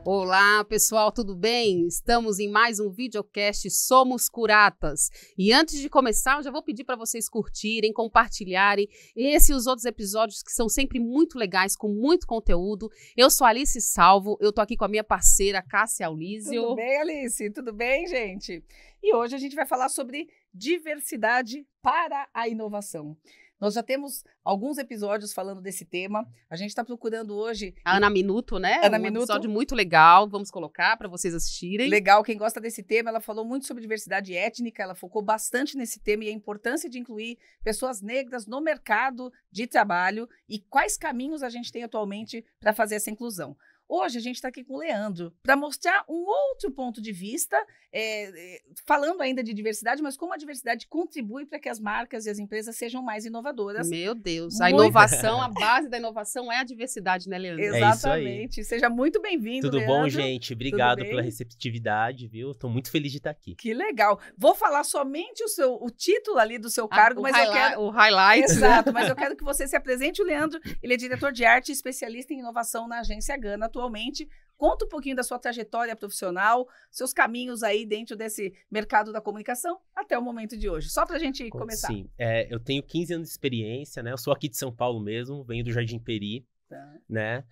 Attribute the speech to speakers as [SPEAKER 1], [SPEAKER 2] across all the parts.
[SPEAKER 1] Olá, pessoal, tudo bem? Estamos em mais um videocast Somos Curatas. E antes de começar, eu já vou pedir para vocês curtirem, compartilharem esse e os outros episódios que são sempre muito legais, com muito conteúdo. Eu sou Alice Salvo, eu tô aqui com a minha parceira Cássia Aulísio.
[SPEAKER 2] Tudo bem, Alice? Tudo bem, gente? E hoje a gente vai falar sobre diversidade para a inovação. Nós já temos alguns episódios falando desse tema. A gente está procurando hoje...
[SPEAKER 1] A Ana Minuto, né?
[SPEAKER 2] Ana
[SPEAKER 1] um
[SPEAKER 2] Minuto.
[SPEAKER 1] Episódio muito legal. Vamos colocar para vocês assistirem.
[SPEAKER 2] Legal, quem gosta desse tema, ela falou muito sobre diversidade étnica, ela focou bastante nesse tema e a importância de incluir pessoas negras no mercado de trabalho e quais caminhos a gente tem atualmente para fazer essa inclusão. Hoje a gente está aqui com o Leandro para mostrar um outro ponto de vista, falando ainda de diversidade, mas como a diversidade contribui para que as marcas e as empresas sejam mais inovadoras.
[SPEAKER 1] Meu Deus, a inovação, a base da inovação é a diversidade, né, Leandro?
[SPEAKER 2] Exatamente. Seja muito bem-vindo,
[SPEAKER 3] Tudo
[SPEAKER 2] Leandro.
[SPEAKER 3] bom, gente? Obrigado pela receptividade, viu? Estou muito feliz de estar aqui.
[SPEAKER 2] Que legal. Vou falar somente o título ali do seu cargo, mas eu quero...
[SPEAKER 1] O highlight.
[SPEAKER 2] Exato, mas eu quero que você se apresente. O Leandro, ele é diretor de arte e especialista em inovação na agência Gana atualmente. Conta um pouquinho da sua trajetória profissional, seus caminhos aí dentro desse mercado da comunicação até o momento de hoje. Só para a gente começar.
[SPEAKER 3] Sim, eu tenho 15 anos de experiência, né? Eu sou aqui de São Paulo mesmo, venho do Jardim Peri, né?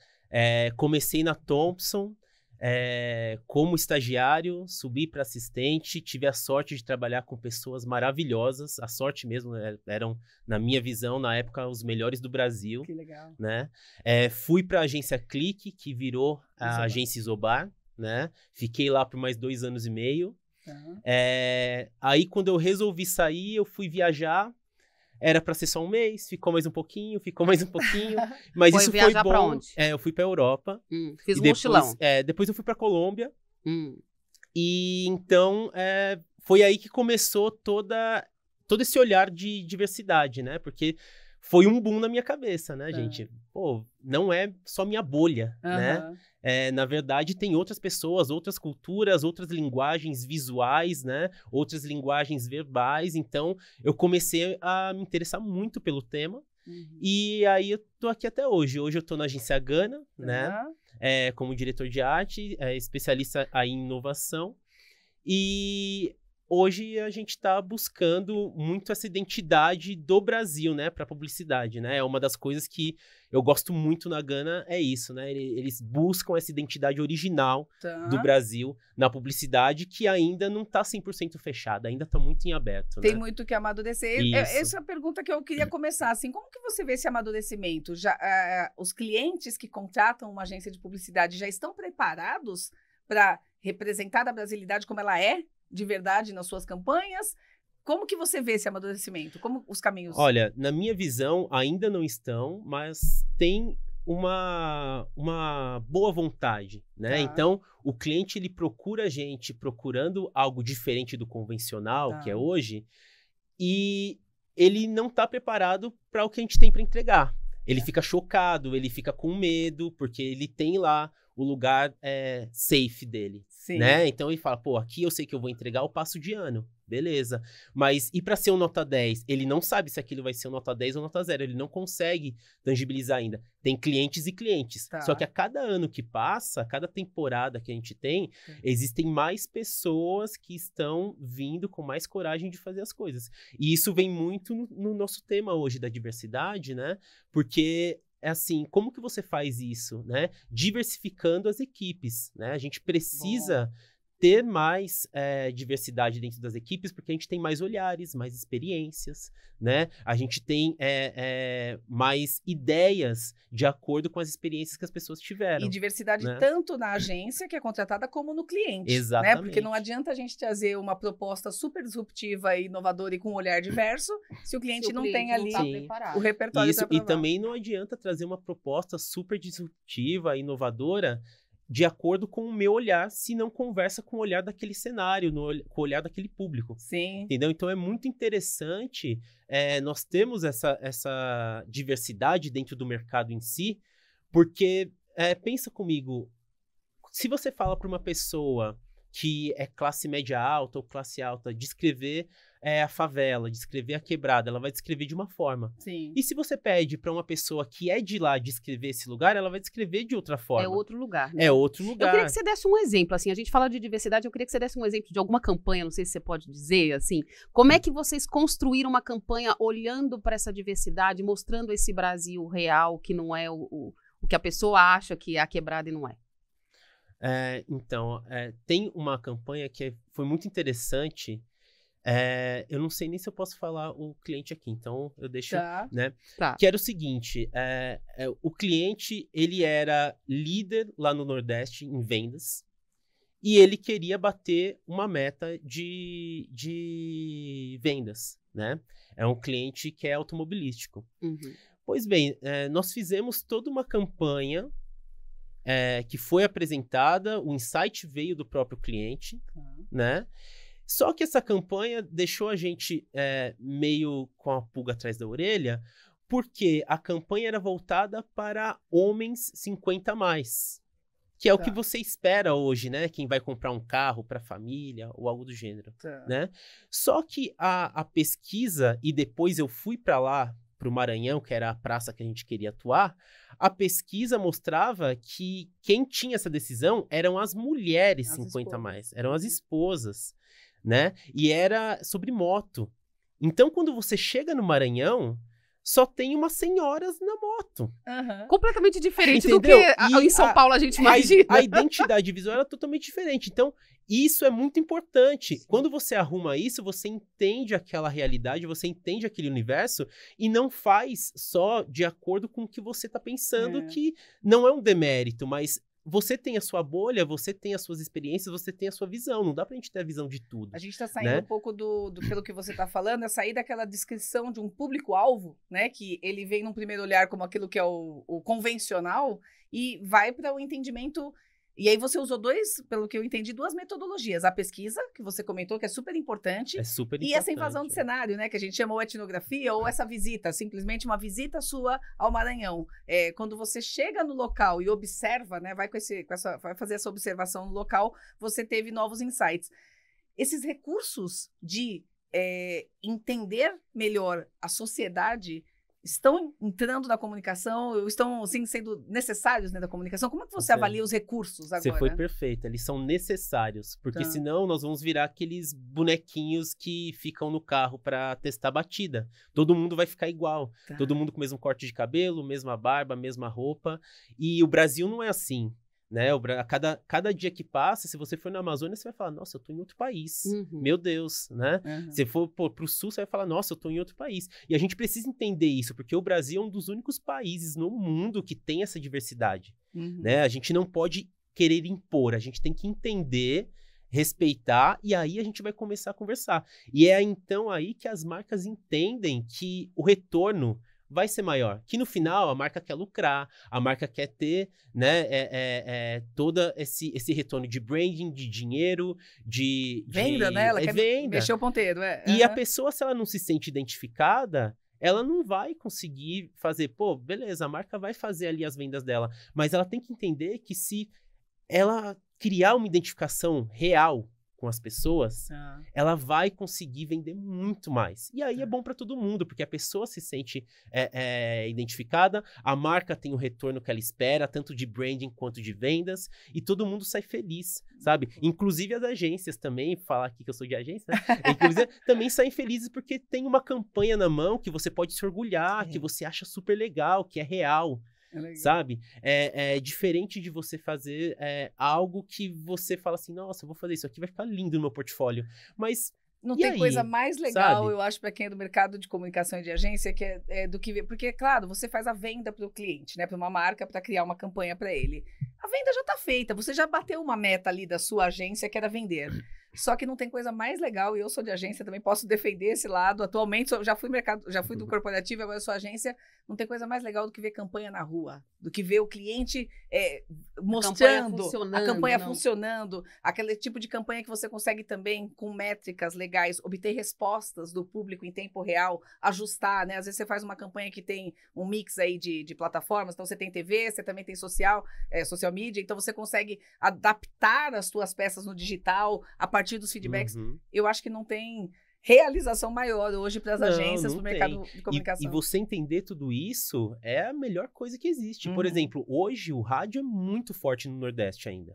[SPEAKER 3] Comecei na Thomson como estagiário, subi para assistente, tive a sorte de trabalhar com pessoas maravilhosas, a sorte mesmo, eram, na minha visão, na época, os melhores do Brasil.
[SPEAKER 2] Que legal.
[SPEAKER 3] Né? Fui para a agência Clique, que virou a agência Isobar, né? Fiquei lá por mais 2 anos e meio. Aí, quando eu resolvi sair, eu fui viajar. Era para ser só um mês, ficou mais um pouquinho, mas isso foi bom.
[SPEAKER 1] Pra onde?
[SPEAKER 3] Eu fui para Europa.
[SPEAKER 1] Fiz um
[SPEAKER 3] depois,
[SPEAKER 1] mochilão.
[SPEAKER 3] Depois eu fui para Colômbia. E então foi aí que começou todo esse olhar de diversidade, né? Porque foi um boom na minha cabeça, né, gente? Pô, não é só minha bolha, né? Na verdade, tem outras pessoas, outras culturas, outras linguagens visuais, né? Outras linguagens verbais. Então, eu comecei a me interessar muito pelo tema. E aí, eu tô aqui até hoje. Hoje eu tô na agência Gana, né? Como diretor de arte, especialista aí em inovação. E hoje a gente está buscando muito essa identidade do Brasil, né, para publicidade, né? É uma das coisas que eu gosto muito na Gana, é isso, né? Eles buscam essa identidade original do Brasil na publicidade, que ainda não está 100% fechada, ainda está muito em aberto.
[SPEAKER 2] Tem
[SPEAKER 3] né?
[SPEAKER 2] muito que amadurecer. Essa é a pergunta que eu queria começar, assim, como que você vê esse amadurecimento? Os clientes que contratam uma agência de publicidade já estão preparados para representar a brasilidade como ela é? De verdade nas suas campanhas? Como que você vê esse amadurecimento? Como os caminhos?
[SPEAKER 3] Olha, na minha visão, ainda não estão, mas tem uma boa vontade, né? Então, o cliente, ele procura a gente procurando algo diferente do convencional, que é hoje, e ele não está preparado para o que a gente tem para entregar. Ele fica chocado, ele fica com medo, porque ele tem lá o lugar safe dele, né? Então ele fala, pô, aqui eu sei que eu vou entregar o passo de ano, beleza. Mas e para ser um nota 10? Ele não sabe se aquilo vai ser um nota 10 ou nota 0, ele não consegue tangibilizar ainda. Tem clientes e clientes. Só que a cada ano que passa, a cada temporada que a gente tem, existem mais pessoas que estão vindo com mais coragem de fazer as coisas. E isso vem muito no nosso tema hoje da diversidade, né? Porque assim, como que você faz isso, né? Diversificando as equipes, né? A gente precisa ter mais diversidade dentro das equipes, porque a gente tem mais olhares, mais experiências, né? A gente tem mais ideias de acordo com as experiências que as pessoas tiveram.
[SPEAKER 2] E diversidade,
[SPEAKER 3] né?
[SPEAKER 2] Tanto na agência, que é contratada, como no cliente.
[SPEAKER 3] Exatamente.
[SPEAKER 2] Né? Porque não adianta a gente trazer uma proposta super disruptiva e inovadora e com um olhar diverso, se o cliente não tem ali o repertório para provar.
[SPEAKER 3] E também não adianta trazer uma proposta super disruptiva, inovadora, de acordo com o meu olhar, se não conversa com o olhar daquele cenário, com o olhar daquele público.
[SPEAKER 2] Sim.
[SPEAKER 3] Entendeu? Então, é muito interessante nós termos essa diversidade dentro do mercado em si, porque, pensa comigo, se você fala para uma pessoa que é classe média alta ou classe alta, descrever a favela, descrever a quebrada, ela vai descrever de uma forma.
[SPEAKER 2] Sim.
[SPEAKER 3] E se você pede para uma pessoa que é de lá descrever esse lugar, ela vai descrever de outra forma.
[SPEAKER 1] É outro lugar, né?
[SPEAKER 3] É outro lugar.
[SPEAKER 1] Eu queria que você desse um exemplo, assim, a gente fala de diversidade, eu queria que você desse um exemplo de alguma campanha, não sei se você pode dizer, assim, como é que vocês construíram uma campanha olhando para essa diversidade, mostrando esse Brasil real, que não é o que a pessoa acha que é a quebrada e não é?
[SPEAKER 3] Então, tem uma campanha que foi muito interessante. Eu não sei nem se eu posso falar o cliente aqui, então eu deixo, né?
[SPEAKER 1] Tá.
[SPEAKER 3] Que era o seguinte, o cliente, ele era líder lá no Nordeste em vendas e ele queria bater uma meta de vendas, né? É um cliente que é automobilístico.
[SPEAKER 1] Uhum.
[SPEAKER 3] Pois bem, nós fizemos toda uma campanha que foi apresentada, o insight veio do próprio cliente, né? Só que essa campanha deixou a gente meio com a pulga atrás da orelha, porque a campanha era voltada para homens 50 a mais, que é o que você espera hoje, né? Quem vai comprar um carro para a família ou algo do gênero, né? Só que a pesquisa, e depois eu fui para lá, para o Maranhão, que era a praça que a gente queria atuar, a pesquisa mostrava que quem tinha essa decisão eram as mulheres 50 a mais, eram as esposas, né? E era sobre moto. Então, quando você chega no Maranhão, só tem umas senhoras na moto.
[SPEAKER 1] Completamente diferente
[SPEAKER 3] Entendeu?
[SPEAKER 1] do que em São Paulo a gente imagina.
[SPEAKER 3] A identidade visual era totalmente diferente. Então, isso é muito importante. Sim. Quando você arruma isso, você entende aquela realidade, você entende aquele universo e não faz só de acordo com o que você está pensando, que não é um demérito, mas você tem a sua bolha, você tem as suas experiências, você tem a sua visão. Não dá pra gente ter a visão de tudo.
[SPEAKER 2] A gente está saindo um pouco pelo que você está falando, é sair daquela descrição de um público-alvo, né? Que ele vem num primeiro olhar como aquilo que é o convencional e vai para o entendimento. E aí você usou pelo que eu entendi, duas metodologias. A pesquisa, que você comentou, que é super importante.
[SPEAKER 3] É super importante.
[SPEAKER 2] E essa invasão de cenário, né? Que a gente chamou etnografia, ou essa visita, simplesmente uma visita sua ao Maranhão. Quando você chega no local e observa, né? Vai fazer essa observação no local, você teve novos insights. Esses recursos de entender melhor a sociedade estão entrando na comunicação, estão assim, sendo necessários, né, da comunicação? Como é que você avalia os recursos agora?
[SPEAKER 3] Você foi perfeita, eles são necessários, porque senão nós vamos virar aqueles bonequinhos que ficam no carro para testar batida. Todo mundo vai ficar igual, todo mundo com o mesmo corte de cabelo, mesma barba, mesma roupa, e o Brasil não é assim. Né? Cada dia que passa, se você for na Amazônia, você vai falar, nossa, eu tô em outro país. Meu Deus, né? Se for pro sul, você vai falar, nossa, eu tô em outro país. E a gente precisa entender isso, porque o Brasil é um dos únicos países no mundo que tem essa diversidade. Né? A gente não pode querer impor, a gente tem que entender, respeitar, e aí a gente vai começar a conversar. E é então aí que as marcas entendem que o retorno vai ser maior, que no final a marca quer lucrar, a marca quer ter, né, todo esse retorno de branding, de dinheiro, de
[SPEAKER 2] venda, né? Ela quer mexer o ponteiro.
[SPEAKER 3] E a pessoa, se ela não se sente identificada, ela não vai conseguir fazer, beleza, a marca vai fazer ali as vendas dela, mas ela tem que entender que se ela criar uma identificação real com as pessoas, ela vai conseguir vender muito mais. E aí é bom para todo mundo, porque a pessoa se sente identificada, a marca tem o retorno que ela espera, tanto de branding quanto de vendas, e todo mundo sai feliz, sabe? Inclusive as agências também, falar aqui que eu sou de agência, né? Inclusive, também saem felizes porque tem uma campanha na mão que você pode se orgulhar, que você acha super legal, que é real. Sabe? É diferente de você fazer algo que você fala assim, nossa, eu vou fazer isso aqui, vai ficar lindo no meu portfólio. Mas
[SPEAKER 2] não tem coisa mais legal, sabe? Eu acho, para quem é do mercado de comunicação e de agência, que do que ver. Porque, claro, você faz a venda para o cliente, né? Para uma marca, para criar uma campanha para ele. A venda já está feita, você já bateu uma meta ali da sua agência, que era vender. Só que não tem coisa mais legal, e eu sou de agência, também posso defender esse lado. Atualmente, já fui do corporativo, agora eu sou agência. Não tem coisa mais legal do que ver campanha na rua, do que ver o cliente mostrando a campanha funcionando, aquele tipo de campanha que você consegue também, com métricas legais, obter respostas do público em tempo real, ajustar, né? Às vezes você faz uma campanha que tem um mix aí de plataformas, então você tem TV, você também tem social media, então você consegue adaptar as suas peças no digital a partir dos feedbacks. Eu acho que não tem realização maior hoje para as agências,
[SPEAKER 3] não
[SPEAKER 2] para o mercado de comunicação.
[SPEAKER 3] E você entender tudo isso é a melhor coisa que existe. Por exemplo, hoje o rádio é muito forte no Nordeste ainda.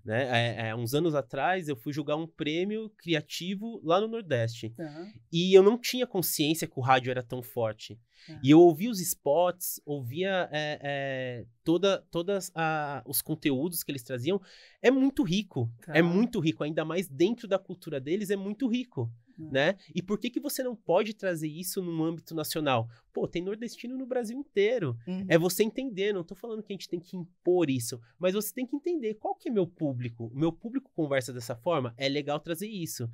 [SPEAKER 3] Né? Uns anos atrás eu fui julgar um prêmio criativo lá no Nordeste. E eu não tinha consciência que o rádio era tão forte. E eu ouvia os spots, ouvia todos os conteúdos que eles traziam. É muito rico. É muito rico. Ainda mais dentro da cultura deles, é muito rico. Né? E por que você não pode trazer isso no âmbito nacional? Pô, tem nordestino no Brasil inteiro. É você entender, não tô falando que a gente tem que impor isso, mas você tem que entender qual que é meu público. O meu público conversa dessa forma, é legal trazer isso.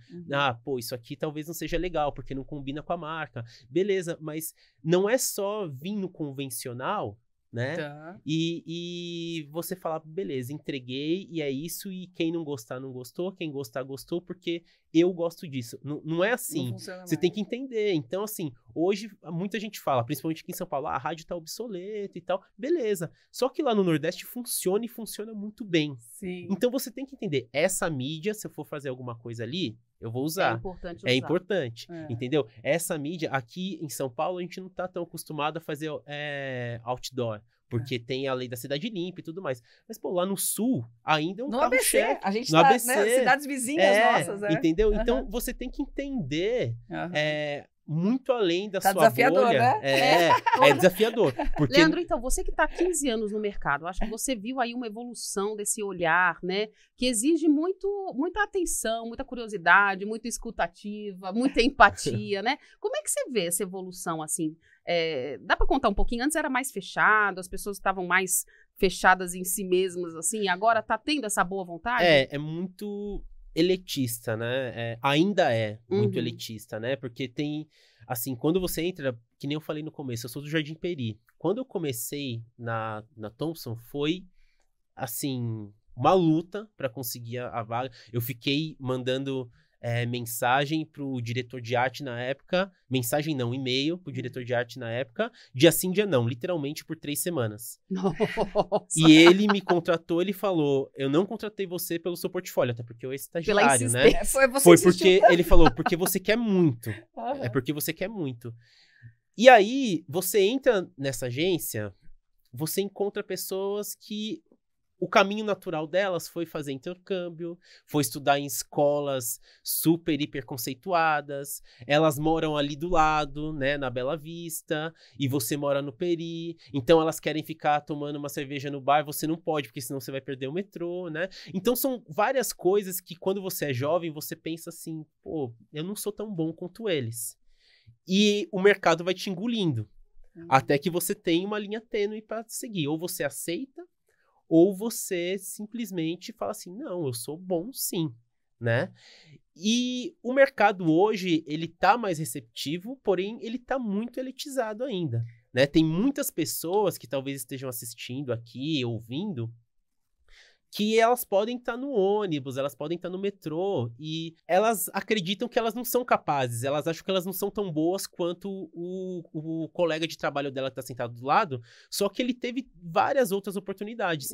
[SPEAKER 3] Pô, isso aqui talvez não seja legal, porque não combina com a marca. Beleza, mas não é só vir no convencional, né? E você falar, beleza, entreguei e é isso, e quem não gostar, não gostou, quem gostar, gostou, porque eu gosto disso. Não é assim. Você tem que entender. Então, assim, hoje muita gente fala, principalmente aqui em São Paulo, a rádio tá obsoleta e tal. Beleza. Só que lá no Nordeste funciona e funciona muito bem.
[SPEAKER 2] Sim.
[SPEAKER 3] Então você tem que entender, essa mídia, se eu for fazer alguma coisa ali, eu vou usar.
[SPEAKER 1] É
[SPEAKER 3] importante. Entendeu? Essa mídia, aqui em São Paulo, a gente não tá tão acostumado a fazer outdoor. Porque tem a lei da cidade limpa e tudo mais. Mas, pô, lá no Sul, ainda é um carro-chefe.
[SPEAKER 2] A gente tá, né, cidades vizinhas nossas, né?
[SPEAKER 3] Entendeu? Então, você tem que entender muito além da sua
[SPEAKER 2] desafiador,
[SPEAKER 3] bolha.
[SPEAKER 2] Né?
[SPEAKER 3] É desafiador. Porque...
[SPEAKER 1] Leandro, então, você que está há 15 anos no mercado, acho que você viu aí uma evolução desse olhar, né? Que exige muita atenção, muita curiosidade, muita escutativa, muita empatia, né? Como é que você vê essa evolução, assim? Dá para contar um pouquinho? Antes era mais fechado, as pessoas estavam mais fechadas em si mesmas, assim, agora está tendo essa boa vontade?
[SPEAKER 3] É muito elitista, né? Ainda é muito elitista, né? Porque tem, assim, quando você entra, que nem eu falei no começo, eu sou do Jardim Peri. Quando eu comecei na Thomson, foi, assim, uma luta para conseguir a vaga. Eu fiquei mandando mensagem pro diretor de arte na época, mensagem não, e-mail pro diretor de arte na época, dia sim, dia não, literalmente por 3 semanas.
[SPEAKER 1] Nossa.
[SPEAKER 3] E ele me contratou, ele falou, eu não contratei você pelo seu portfólio, até porque eu era estagiário, né? Foi porque ele falou, porque você quer muito. É porque você quer muito. E aí, você entra nessa agência, você encontra pessoas que o caminho natural delas foi fazer intercâmbio, foi estudar em escolas super, hiper conceituadas. Elas moram ali do lado, né, na Bela Vista, e você mora no Peri. Então, elas querem ficar tomando uma cerveja no bar, você não pode, porque senão você vai perder o metrô, né? Então, são várias coisas que, quando você é jovem, você pensa assim, pô, eu não sou tão bom quanto eles. E o mercado vai te engolindo, até que você tem uma linha tênue para seguir. Ou você aceita, ou você simplesmente fala assim, não, eu sou bom sim, né? E o mercado hoje, ele tá mais receptivo, porém ele tá muito elitizado ainda, né? Tem muitas pessoas que talvez estejam assistindo aqui, ouvindo, que elas podem estar no ônibus, elas podem estar no metrô, e elas acreditam que elas não são capazes, elas acham que elas não são tão boas quanto o colega de trabalho dela que está sentado do lado, só que ele teve várias outras oportunidades.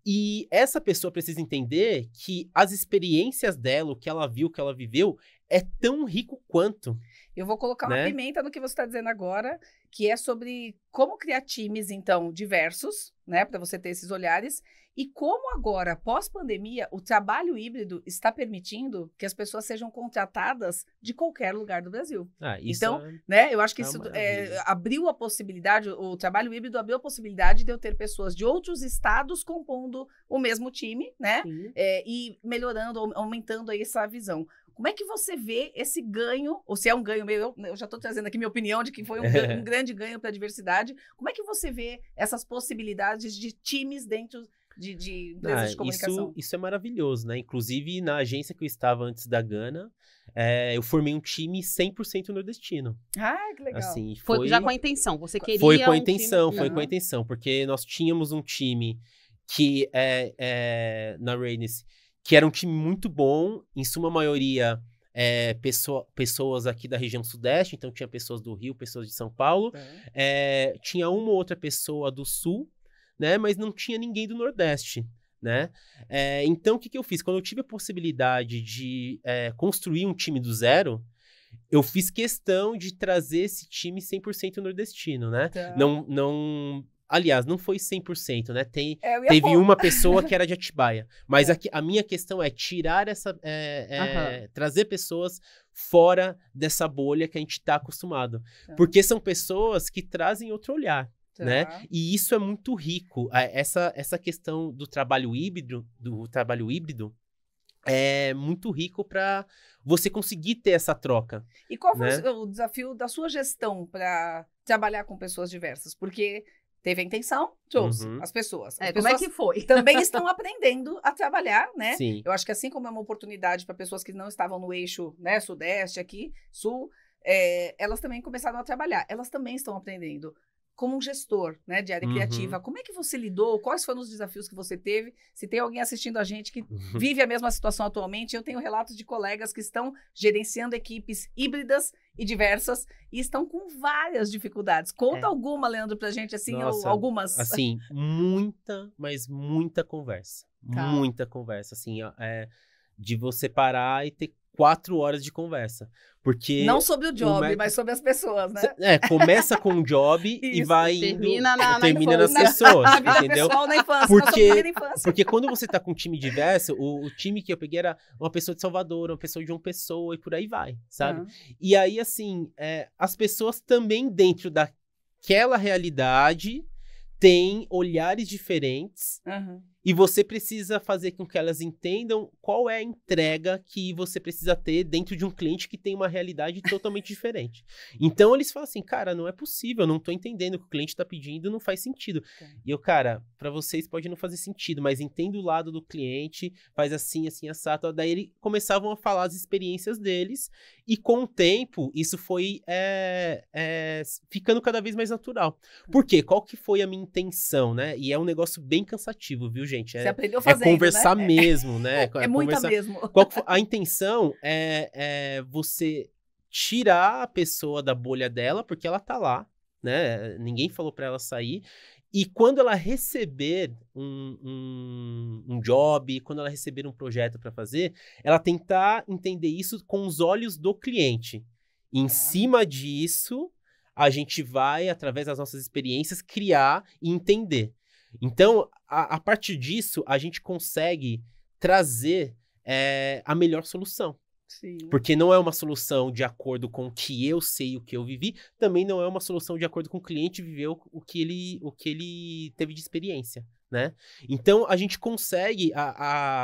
[SPEAKER 3] E essa pessoa precisa entender que as experiências dela, o que ela viu, o que ela viveu, é tão rico quanto.
[SPEAKER 2] Eu vou colocar uma pimenta no que você está dizendo agora, que é sobre como criar times, então, diversos, né, para você ter esses olhares, e como agora, pós-pandemia, o trabalho híbrido está permitindo que as pessoas sejam contratadas de qualquer lugar do Brasil. Então, né, eu acho que isso abriu a possibilidade, o trabalho híbrido abriu a possibilidade de eu ter pessoas de outros estados compondo o mesmo time, né, e melhorando, aumentando aí essa visão. Como é que você vê esse ganho, ou se é um ganho meu, eu já estou trazendo aqui minha opinião de que foi um grande ganho para a diversidade, como é que você vê essas possibilidades de times dentro de empresas de comunicação?
[SPEAKER 3] Isso é maravilhoso, né? Inclusive, na agência que eu estava antes da Gana, eu formei um time 100% nordestino.
[SPEAKER 2] Ah, que legal.
[SPEAKER 3] Assim,
[SPEAKER 1] foi já com a intenção, você queria
[SPEAKER 3] Foi com a intenção, foi com a intenção, porque nós tínhamos um time que, na Reynes, que era um time muito bom, em suma maioria pessoas aqui da região sudeste, então tinha pessoas do Rio, pessoas de São Paulo, tinha uma ou outra pessoa do sul, né, mas não tinha ninguém do Nordeste, né? Então, o que eu fiz? Quando eu tive a possibilidade de construir um time do zero, eu fiz questão de trazer esse time 100% nordestino, né?
[SPEAKER 2] Tá.
[SPEAKER 3] Aliás, não foi 100%, né?
[SPEAKER 2] Eu ia
[SPEAKER 3] Teve
[SPEAKER 2] pôr.
[SPEAKER 3] uma pessoa que era de Atibaia. Mas a minha questão é tirar trazer pessoas fora dessa bolha que a gente tá acostumado.
[SPEAKER 2] Tá.
[SPEAKER 3] Porque são pessoas que trazem outro olhar,
[SPEAKER 2] Tá.
[SPEAKER 3] né? E isso é muito rico. Essa questão do trabalho híbrido é muito rico para você conseguir ter essa troca.
[SPEAKER 2] E qual foi
[SPEAKER 3] né?
[SPEAKER 2] o desafio da sua gestão para trabalhar com pessoas diversas? Porque teve a intenção, trouxe as pessoas. As
[SPEAKER 1] Como é
[SPEAKER 2] pessoas
[SPEAKER 1] que foi?
[SPEAKER 2] também estão aprendendo a trabalhar, né?
[SPEAKER 3] Sim.
[SPEAKER 2] Eu acho que assim como é uma oportunidade para pessoas que não estavam no eixo, né, sudeste aqui, sul, elas também começaram a trabalhar. Elas também estão aprendendo. Como um gestor, né, de área criativa, como é que você lidou? Quais foram os desafios que você teve? Se tem alguém assistindo a gente que vive a mesma situação atualmente, eu tenho relatos de colegas que estão gerenciando equipes híbridas e diversas e estão com várias dificuldades. Conta alguma, Leandro, pra gente, assim,
[SPEAKER 3] Nossa,
[SPEAKER 2] algumas.
[SPEAKER 3] Assim, mas muita conversa.
[SPEAKER 2] Tá.
[SPEAKER 3] Muita conversa, assim, de você parar e ter 4 horas de conversa. Porque
[SPEAKER 2] Não sobre o job, mas sobre as pessoas, né?
[SPEAKER 3] Começa com o job e
[SPEAKER 2] Isso,
[SPEAKER 3] vai
[SPEAKER 1] termina
[SPEAKER 3] termina nas
[SPEAKER 1] infância.
[SPEAKER 3] pessoas,
[SPEAKER 2] Na vida
[SPEAKER 3] entendeu?
[SPEAKER 2] pessoal, na infância,
[SPEAKER 3] Porque-
[SPEAKER 2] na sua primeira infância.
[SPEAKER 3] Porque quando você tá com um time diverso, o time que eu peguei era uma pessoa de Salvador, uma pessoa de João Pessoa e por aí vai, sabe? E aí, assim, as pessoas também dentro daquela realidade têm olhares diferentes e você precisa fazer com que elas entendam qual é a entrega que você precisa ter dentro de um cliente que tem uma realidade totalmente diferente. Então, eles falam assim, cara, não é possível, eu não tô entendendo o que o cliente tá pedindo, não faz sentido. E eu, cara, pra vocês pode não fazer sentido, mas entenda o lado do cliente, faz assim, assim, assado. Daí eles começavam a falar as experiências deles e com o tempo, isso foi ficando cada vez mais natural. Por quê? Qual que foi a minha intenção, né? E é um negócio bem cansativo, viu, gente?
[SPEAKER 2] Você aprendeu fazendo,
[SPEAKER 3] conversar
[SPEAKER 2] né?
[SPEAKER 3] mesmo, né?
[SPEAKER 2] É muita
[SPEAKER 3] conversar...
[SPEAKER 2] mesmo.
[SPEAKER 3] A intenção é você tirar a pessoa da bolha dela, porque ela tá lá, né? Ninguém falou pra ela sair. E quando ela receber um job, quando ela receber um projeto para fazer, ela tentar entender isso com os olhos do cliente. Em cima disso, a gente vai, através das nossas experiências, criar e entender. Então, a partir disso, a gente consegue trazer a melhor solução.
[SPEAKER 2] Sim.
[SPEAKER 3] Porque não é uma solução de acordo com o que eu sei, o que eu vivi, também não é uma solução de acordo com o cliente viveu, o que ele teve de experiência, né? Então, a gente consegue,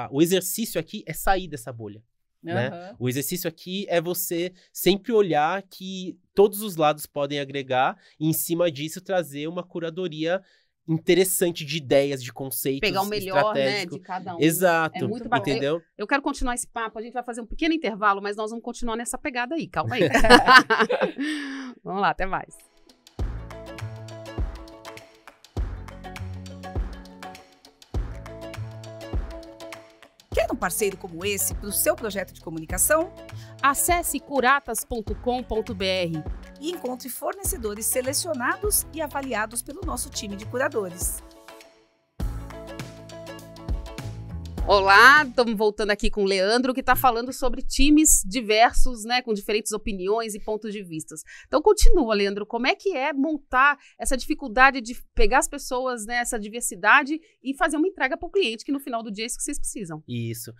[SPEAKER 3] o exercício aqui é sair dessa bolha, né? O exercício aqui é você sempre olhar que todos os lados podem agregar e, em cima disso, trazer uma curadoria interessante de ideias, de conceitos,
[SPEAKER 1] pegar o melhor, né, de cada um.
[SPEAKER 3] Exato.
[SPEAKER 1] É muito bacana.
[SPEAKER 3] Entendeu?
[SPEAKER 1] Eu quero continuar esse papo, a gente vai fazer um pequeno intervalo, mas nós vamos continuar nessa pegada aí, calma aí. Vamos lá, até mais.
[SPEAKER 2] Quer um parceiro como esse para o seu projeto de comunicação?
[SPEAKER 1] Acesse curatas.com.br
[SPEAKER 2] E encontre fornecedores selecionados e avaliados pelo nosso time de curadores.
[SPEAKER 1] Olá, estamos voltando aqui com o Leandro, que está falando sobre times diversos, né, com diferentes opiniões e pontos de vista. Então, continua, Leandro, como é que é montar essa dificuldade de pegar as pessoas, né, essa diversidade e fazer uma entrega para o cliente, que no final do dia é isso que vocês precisam.
[SPEAKER 3] Isso.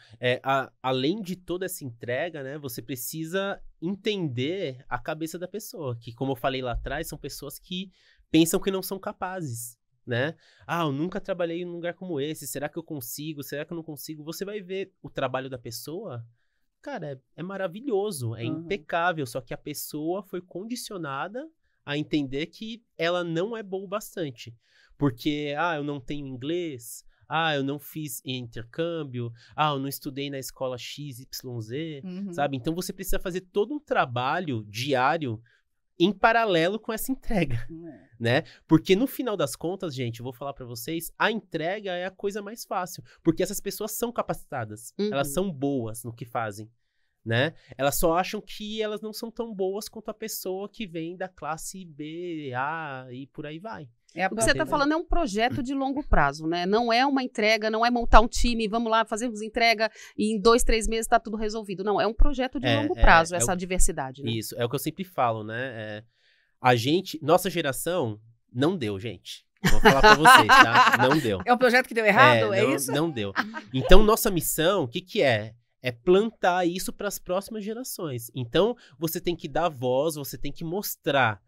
[SPEAKER 3] Além de toda essa entrega, né, você precisa entender a cabeça da pessoa, que, como eu falei lá atrás, são pessoas que pensam que não são capazes. Né? Eu nunca trabalhei em um lugar como esse, será que eu consigo, será que eu não consigo? Você vai ver o trabalho da pessoa, cara, é maravilhoso, é impecável, só que a pessoa foi condicionada a entender que ela não é boa o bastante, porque, eu não tenho inglês, eu não fiz intercâmbio, eu não estudei na escola XYZ, sabe? Então você precisa fazer todo um trabalho diário em paralelo com essa entrega, né? Porque no final das contas, gente, eu vou falar pra vocês, a entrega é a coisa mais fácil, porque essas pessoas são capacitadas, elas são boas no que fazem, né? Elas só acham que elas não são tão boas quanto a pessoa que vem da classe B, A e por aí vai.
[SPEAKER 1] O que você está falando é um projeto de longo prazo, né? Não é uma entrega, não é montar um time, vamos lá, fazemos entrega e em 2, 3 meses está tudo resolvido. Não, é um projeto de longo prazo, essa diversidade, né?
[SPEAKER 3] Isso, é o que eu sempre falo, né? Nossa geração não deu, gente. Vou falar pra vocês, tá? Não deu.
[SPEAKER 2] É um projeto que deu errado? É isso?
[SPEAKER 3] Não deu. Então, nossa missão, o que é? É plantar isso para as próximas gerações. Então, você tem que dar voz, você tem que mostrar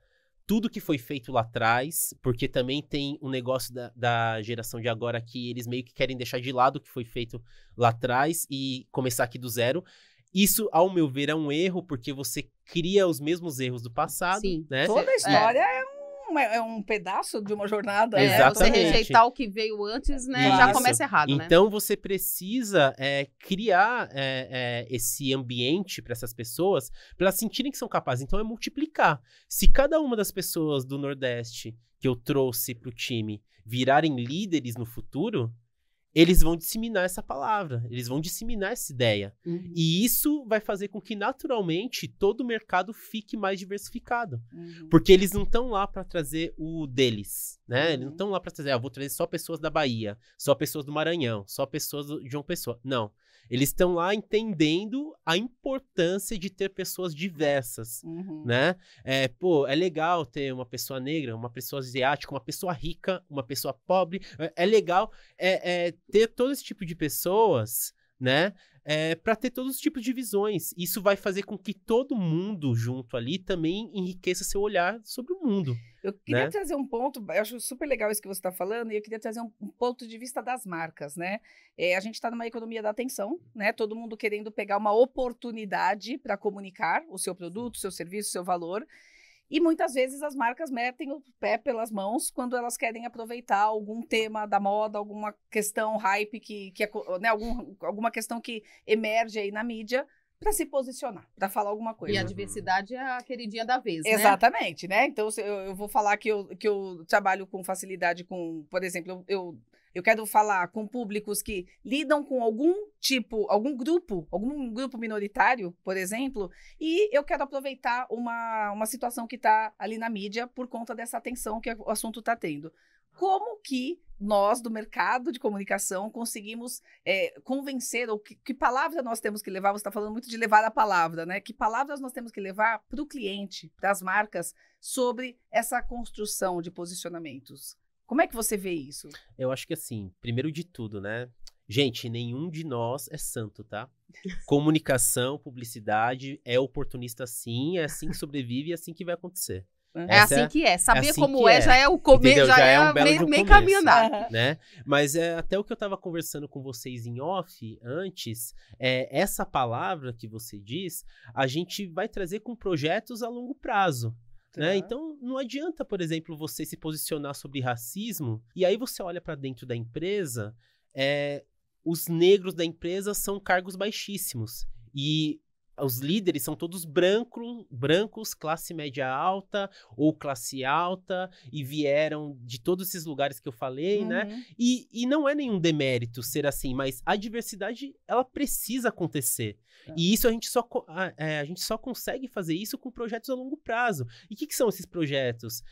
[SPEAKER 3] tudo que foi feito lá atrás, porque também tem um negócio da geração de agora que eles meio que querem deixar de lado o que foi feito lá atrás e começar aqui do zero. Isso, ao meu ver, é um erro, porque você cria os mesmos erros do passado. Sim. Né?
[SPEAKER 2] Toda a história é um pedaço de uma jornada.
[SPEAKER 3] Exatamente.
[SPEAKER 1] Você rejeitar o que veio antes, né? Isso. Já começa errado, né?
[SPEAKER 3] Então, você precisa criar esse ambiente para essas pessoas, para elas sentirem que são capazes. Então, é multiplicar. Se cada uma das pessoas do Nordeste que eu trouxe para o time virarem líderes no futuro, eles vão disseminar essa palavra, eles vão disseminar essa ideia. Uhum. E isso vai fazer com que, naturalmente, todo o mercado fique mais diversificado. Uhum. Porque eles não estão lá para trazer o deles, né? Uhum. Eles não estão lá para trazer, vou trazer só pessoas da Bahia, só pessoas do Maranhão, só pessoas de João Pessoa. Não. Eles estão lá entendendo a importância de ter pessoas diversas, né? É legal ter uma pessoa negra, uma pessoa asiática, uma pessoa rica, uma pessoa pobre. É legal ter todo esse tipo de pessoas, né? Para ter todos os tipos de visões. Isso vai fazer com que todo mundo junto ali também enriqueça seu olhar sobre o mundo.
[SPEAKER 2] Eu queria trazer um ponto, eu acho super legal isso que você está falando, e eu queria trazer um ponto de vista das marcas, né? A gente está numa economia da atenção, né? Todo mundo querendo pegar uma oportunidade para comunicar o seu produto, o seu serviço, o seu valor. E muitas vezes as marcas metem o pé pelas mãos quando elas querem aproveitar algum tema da moda, alguma questão hype, né? alguma questão que emerge aí na mídia, para se posicionar, para falar alguma coisa.
[SPEAKER 1] E a diversidade é a queridinha da vez, né?
[SPEAKER 2] Exatamente, né? Então, eu vou falar que eu trabalho com facilidade com, por exemplo, eu quero falar com públicos que lidam com algum grupo minoritário, por exemplo, e eu quero aproveitar uma situação que está ali na mídia por conta dessa atenção que o assunto está tendo. Como que nós, do mercado de comunicação, conseguimos convencer, ou que palavra nós temos que levar? Você está falando muito de levar a palavra, né? Que palavras nós temos que levar para o cliente, para as marcas, sobre essa construção de posicionamentos? Como é que você vê isso?
[SPEAKER 3] Eu acho que assim, primeiro de tudo, né? Gente, nenhum de nós é santo, tá? Comunicação, publicidade, é oportunista sim, é assim que sobrevive e é assim que vai acontecer.
[SPEAKER 1] Que é. Saber assim como já é o começo, já é um meio caminho andado.
[SPEAKER 3] Né? Mas até o que eu estava conversando com vocês em off antes, essa palavra que você diz, a gente vai trazer com projetos a longo prazo. Né? Então, não adianta, por exemplo, você se posicionar sobre racismo e aí você olha para dentro da empresa, os negros da empresa são cargos baixíssimos e os líderes são todos brancos, classe média alta ou classe alta, e vieram de todos esses lugares que eu falei, né? E não é nenhum demérito ser assim, mas a diversidade, ela precisa acontecer. E isso a gente só consegue fazer isso com projetos a longo prazo. E o que são esses projetos?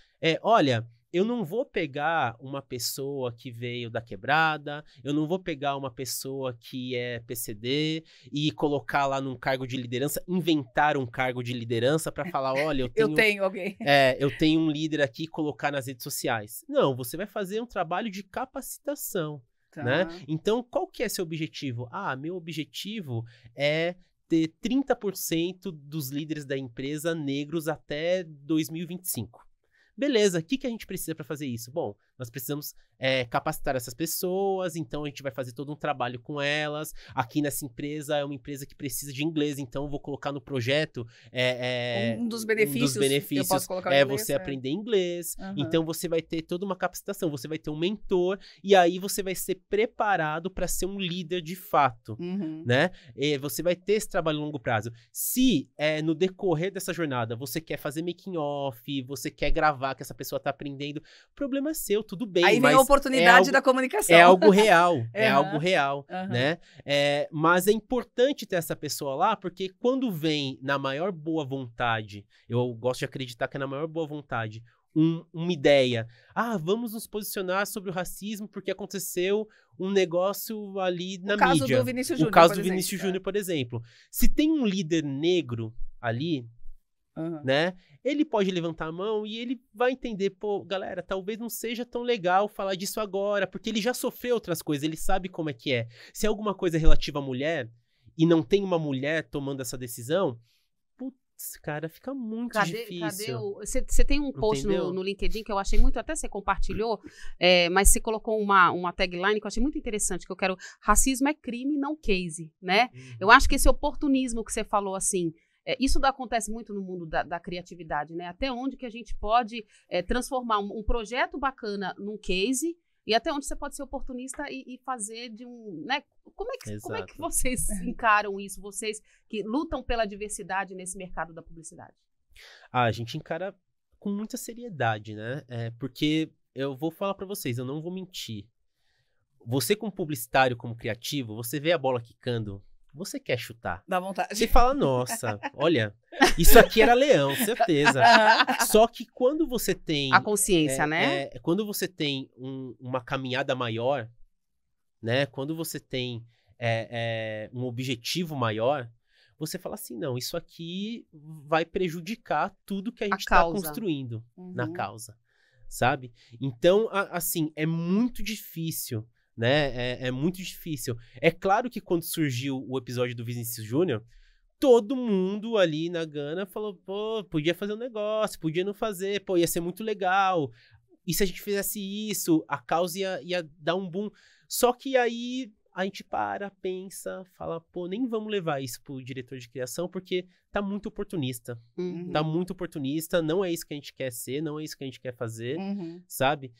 [SPEAKER 3] Olha, eu não vou pegar uma pessoa que veio da quebrada, eu não vou pegar uma pessoa que é PCD e colocar lá num cargo de liderança, inventar um cargo de liderança para falar, olha,
[SPEAKER 2] eu tenho alguém.
[SPEAKER 3] Eu tenho um líder aqui e colocar nas redes sociais. Não, você vai fazer um trabalho de capacitação, né? Então, qual que é seu objetivo? Meu objetivo é ter 30% dos líderes da empresa negros até 2025. Beleza, o que a gente precisa para fazer isso? Bom, nós precisamos capacitar essas pessoas, então a gente vai fazer todo um trabalho com elas. Aqui nessa empresa é uma empresa que precisa de inglês, então eu vou colocar no projeto
[SPEAKER 2] um dos benefícios eu posso colocar
[SPEAKER 3] é inglês, você aprender inglês. Então você vai ter toda uma capacitação, você vai ter um mentor e aí você vai ser preparado para ser um líder de fato, né? Você vai ter esse trabalho a longo prazo. Se no decorrer dessa jornada você quer fazer making off, você quer gravar observar que essa pessoa tá aprendendo. O problema é seu, tudo bem.
[SPEAKER 2] Aí vem a oportunidade da comunicação.
[SPEAKER 3] É algo real, é algo real, né? Mas é importante ter essa pessoa lá, porque quando vem na maior boa vontade, eu gosto de acreditar que é na maior boa vontade, uma ideia. Vamos nos posicionar sobre o racismo porque aconteceu um negócio ali na mídia.
[SPEAKER 2] O caso do Vinícius Júnior,
[SPEAKER 3] o caso do Vinícius Júnior, por exemplo. Se tem um líder negro ali, né? Ele pode levantar a mão e ele vai entender, pô, galera, talvez não seja tão legal falar disso agora, porque ele já sofreu outras coisas, ele sabe como é que é. Se é alguma coisa relativa à mulher e não tem uma mulher tomando essa decisão, cara, fica muito difícil.
[SPEAKER 1] Você tem um post no LinkedIn que eu achei muito, até você compartilhou, mas você colocou uma tagline que eu achei muito interessante, que eu quero, racismo é crime, não case, né? Eu acho que esse oportunismo que você falou, assim, isso acontece muito no mundo da criatividade, né? Até onde que a gente pode transformar um projeto bacana num case, e até onde você pode ser oportunista e fazer de um... Né? Como é que vocês encaram isso? Vocês que lutam pela diversidade nesse mercado da publicidade?
[SPEAKER 3] A gente encara com muita seriedade, né? Porque eu vou falar pra vocês, eu não vou mentir. Você como publicitário, como criativo, você vê a bola quicando, você quer chutar.
[SPEAKER 2] Dá vontade.
[SPEAKER 3] Você fala, nossa, olha, isso aqui era leão, certeza. Só que quando você tem...
[SPEAKER 1] A consciência, né?
[SPEAKER 3] Quando você tem uma caminhada maior, né? Quando você tem um objetivo maior, você fala assim, não, isso aqui vai prejudicar tudo que a gente está construindo na causa, sabe? Então, assim, é muito difícil, né? É muito difícil. É claro que quando surgiu o episódio do Vinícius Júnior, todo mundo ali na Gana falou, pô, podia fazer um negócio, podia não fazer, pô, ia ser muito legal. E se a gente fizesse isso, a causa ia dar um boom. Só que aí a gente pensa, fala, pô, nem vamos levar isso pro diretor de criação, porque tá muito oportunista. Tá muito oportunista, não é isso que a gente quer ser, não é isso que a gente quer fazer, sabe?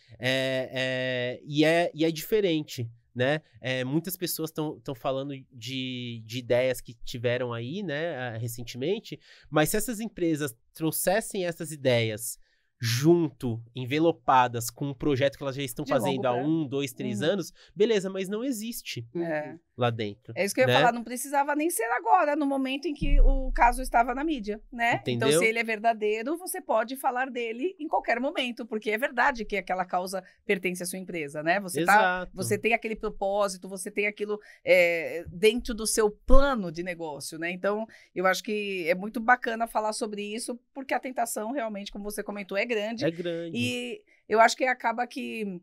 [SPEAKER 3] E é diferente, né? Muitas pessoas estão falando de ideias que tiveram aí, né, recentemente, mas se essas empresas trouxessem essas ideias junto, envelopadas com um projeto que elas já estão fazendo há 1, 2, 3 anos, beleza, mas não existe lá dentro.
[SPEAKER 2] É isso que eu ia falar, não precisava nem ser agora, no momento em que o caso estava na mídia, né?
[SPEAKER 3] Entendeu?
[SPEAKER 2] Então, se ele é verdadeiro, você pode falar dele em qualquer momento, porque é verdade que aquela causa pertence à sua empresa, né? Você tem aquele propósito, você tem aquilo dentro do seu plano de negócio, né? Então, eu acho que é muito bacana falar sobre isso, porque a tentação realmente, como você comentou, é grande.
[SPEAKER 3] É grande.
[SPEAKER 2] E eu acho que acaba que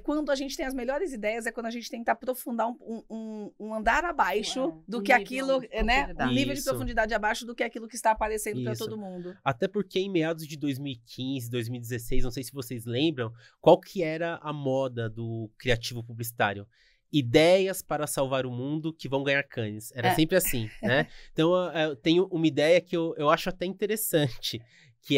[SPEAKER 2] quando a gente tem as melhores ideias, quando a gente tenta aprofundar um andar abaixo do que aquilo, né? Um nível de profundidade abaixo do que aquilo que está aparecendo para todo mundo.
[SPEAKER 3] Até porque em meados de 2015, 2016, não sei se vocês lembram, qual que era a moda do criativo publicitário? Ideias para salvar o mundo que vão ganhar Cannes. Era sempre assim, né? Então, eu tenho uma ideia que eu acho até interessante, que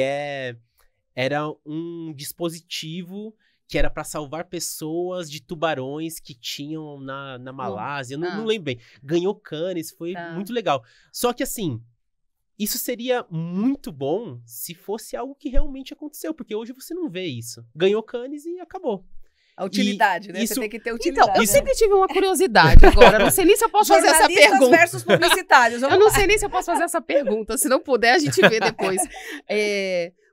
[SPEAKER 3] era um dispositivo que era para salvar pessoas de tubarões que tinham na Malásia. Não lembro bem. Ganhou Cannes, foi muito legal. Só que, assim, isso seria muito bom se fosse algo que realmente aconteceu, porque hoje você não vê isso. Ganhou Cannes e acabou.
[SPEAKER 2] A utilidade, né?
[SPEAKER 3] Isso...
[SPEAKER 2] Você tem que ter utilidade.
[SPEAKER 1] Então, eu sempre tive uma curiosidade agora. Não sei nem se eu posso fazer essa pergunta.
[SPEAKER 2] Versus publicitários.
[SPEAKER 1] Eu não sei nem se eu posso fazer essa pergunta. Se não puder, a gente vê depois.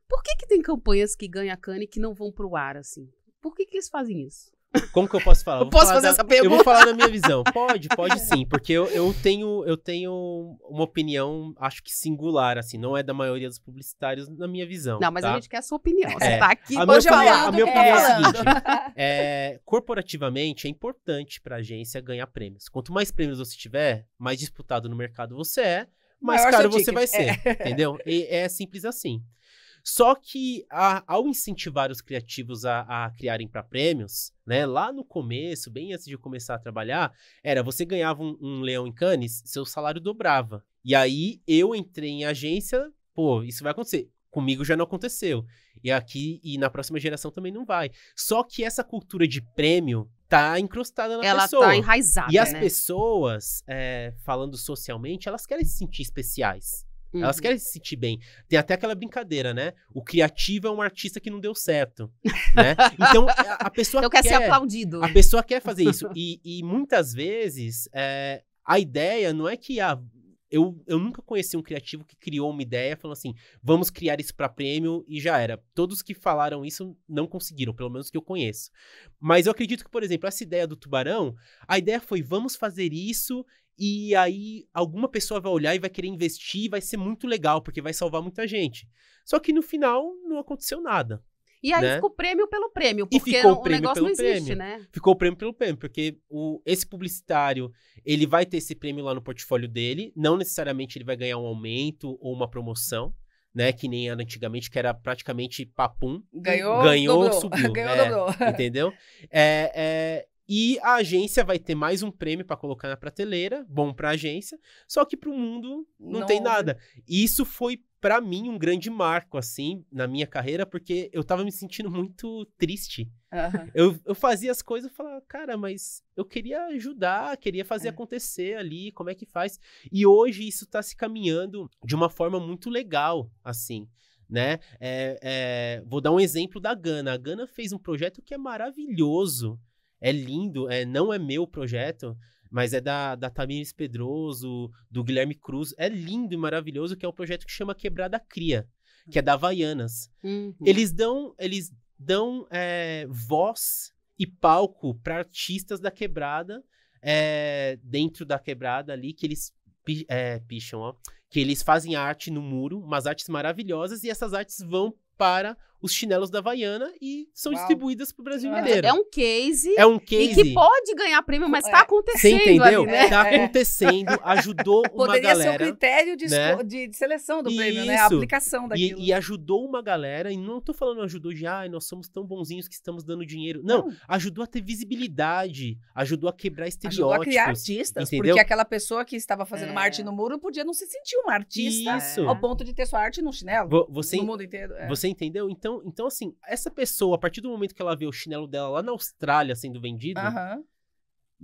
[SPEAKER 1] Por que tem campanhas que ganham a Cannes que não vão pro ar, assim? Por que eles fazem isso?
[SPEAKER 3] Como que eu posso falar?
[SPEAKER 1] Eu posso fazer essa pergunta?
[SPEAKER 3] Eu vou falar da minha visão. Pode sim, porque eu tenho uma opinião, acho que singular, assim, não é da maioria dos publicitários, na minha visão.
[SPEAKER 1] Não, mas a gente quer a sua opinião. Você tá aqui
[SPEAKER 3] a minha opinião é a seguinte, corporativamente é importante pra agência ganhar prêmios. Quanto mais prêmios você tiver, mais disputado no mercado você é, mais caro você vai ser, entendeu? E é simples assim. Só que, ao incentivar os criativos a criarem para prêmios, né, lá no começo, bem antes de eu começar a trabalhar, você ganhava um leão em Cannes, seu salário dobrava. E aí, eu entrei em agência, pô, isso vai acontecer. Comigo já não aconteceu. E na próxima geração também não vai. Só que essa cultura de prêmio tá encrustada na pessoa.
[SPEAKER 1] Ela tá enraizada,
[SPEAKER 3] E as pessoas, falando socialmente, elas querem se sentir especiais. Elas querem se sentir bem. Tem até aquela brincadeira, né? O criativo é um artista que não deu certo, né? Então, a pessoa
[SPEAKER 1] então quer ser aplaudido.
[SPEAKER 3] A pessoa quer fazer isso. E muitas vezes, a ideia não é que... Eu nunca conheci um criativo que criou uma ideia falando assim, vamos criar isso para prêmio e já era. Todos que falaram isso não conseguiram, pelo menos que eu conheço. Mas eu acredito que, por exemplo, essa ideia do tubarão, a ideia foi, vamos fazer isso e aí alguma pessoa vai olhar e vai querer investir e vai ser muito legal, porque vai salvar muita gente. Só que no final não aconteceu nada.
[SPEAKER 1] E aí
[SPEAKER 3] né?
[SPEAKER 1] ficou prêmio pelo prêmio, porque
[SPEAKER 3] ficou o
[SPEAKER 1] o
[SPEAKER 3] prêmio
[SPEAKER 1] negócio
[SPEAKER 3] pelo
[SPEAKER 1] não existe,
[SPEAKER 3] prêmio.
[SPEAKER 1] né?
[SPEAKER 3] Ficou o prêmio pelo prêmio, porque esse publicitário, ele vai ter esse prêmio lá no portfólio dele, não necessariamente ele vai ganhar um aumento ou uma promoção, né? Que nem era antigamente, que era praticamente papum. Ganhou,
[SPEAKER 2] dobrou.
[SPEAKER 3] subiu.
[SPEAKER 2] Ganhou, dobrou.
[SPEAKER 3] Entendeu? E a agência vai ter mais um prêmio para colocar na prateleira, bom para a agência, só que para o mundo não tem nada. Isso foi, para mim, um grande marco, assim, na minha carreira, porque eu tava me sentindo muito triste. Eu fazia as coisas e falava, cara, mas eu queria ajudar, queria fazer acontecer ali, como é que faz? E hoje isso tá se caminhando de uma forma muito legal, assim, né? Vou dar um exemplo da Gana. A Gana fez um projeto que é maravilhoso, é lindo, não é meu projeto, mas é da Tamires Pedroso, do Guilherme Cruz. É lindo e maravilhoso, que é um projeto que chama Quebrada Cria, que é da Havaianas. Eles dão voz e palco para artistas da quebrada, dentro da quebrada ali, que eles picham, ó, que eles fazem arte no muro, umas artes maravilhosas, e essas artes vão para os chinelos da Havaiana e são distribuídas pro Brasil inteiro.
[SPEAKER 1] É um case.
[SPEAKER 3] E
[SPEAKER 1] que pode ganhar prêmio, mas tá acontecendo.
[SPEAKER 3] Você entendeu?
[SPEAKER 1] Ali, né?
[SPEAKER 3] Tá acontecendo, ajudou uma galera.
[SPEAKER 2] Poderia ser o critério de seleção do prêmio, né? A aplicação daquilo.
[SPEAKER 3] E ajudou uma galera, e não tô falando ajudou de, nós somos tão bonzinhos que estamos dando dinheiro. Não, ajudou a ter visibilidade, ajudou a quebrar estereótipos.
[SPEAKER 2] Ajudou a criar artistas,
[SPEAKER 3] entendeu?
[SPEAKER 2] Porque aquela pessoa que estava fazendo uma arte no muro podia não se sentir uma artista ao ponto de ter sua arte num chinelo.
[SPEAKER 3] No mundo inteiro. Você entendeu? Então, assim, essa pessoa, a partir do momento que ela vê o chinelo dela lá na Austrália sendo vendido,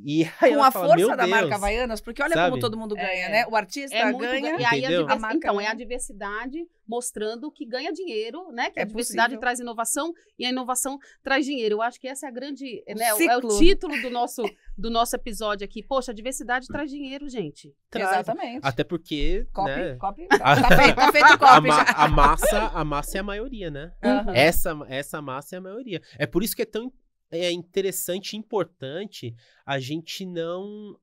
[SPEAKER 3] e aí
[SPEAKER 2] com
[SPEAKER 3] ela
[SPEAKER 2] a
[SPEAKER 3] fala,
[SPEAKER 2] força da marca Havaianas, porque olha
[SPEAKER 3] sabe?
[SPEAKER 2] como todo mundo ganha, né? O artista ganha,
[SPEAKER 1] e aí
[SPEAKER 3] entendeu?
[SPEAKER 1] a diversidade mostrando que ganha dinheiro, né? Que a diversidade traz inovação e a inovação traz dinheiro. Eu acho que essa é a grande, né? É o título do nosso episódio aqui. Poxa, a diversidade traz dinheiro, gente.
[SPEAKER 2] Exatamente.
[SPEAKER 3] Até porque, né?
[SPEAKER 2] Copy. Tá feito o copy.
[SPEAKER 3] A massa é a maioria, né? Essa massa é a maioria. É por isso que é tão interessante e importante a gente não